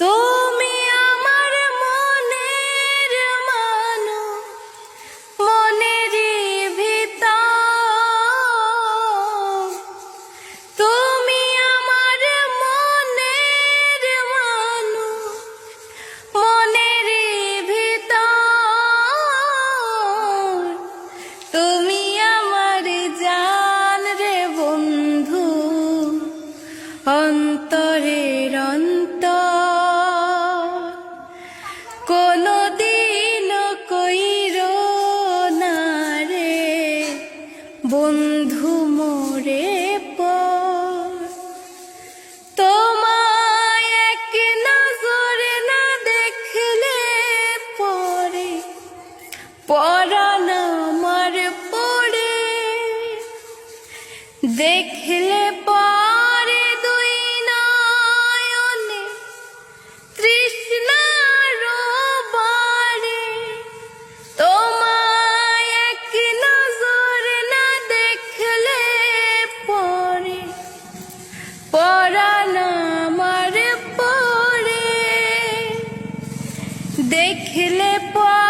তুমি আমার মনের মানুষ, মনের ভিতর। তুমি আমার মনের মানুষ, মনের ভিতর। তুমি আমার জান রে বন্ধু, অন্তরের অন্তর। কোনদিন কইরো না রে বন্ধু মোরে পর। তোমায় এক নজরে না দেখলে পরে পরাণ আমার পড়ে। দেখলে পরে দুই নয়নে তৃষ্ণার বাড়ে। তোমায় এক নজর না দেখলে পরে পরাণ আমার পড়ে। দেখলে পরে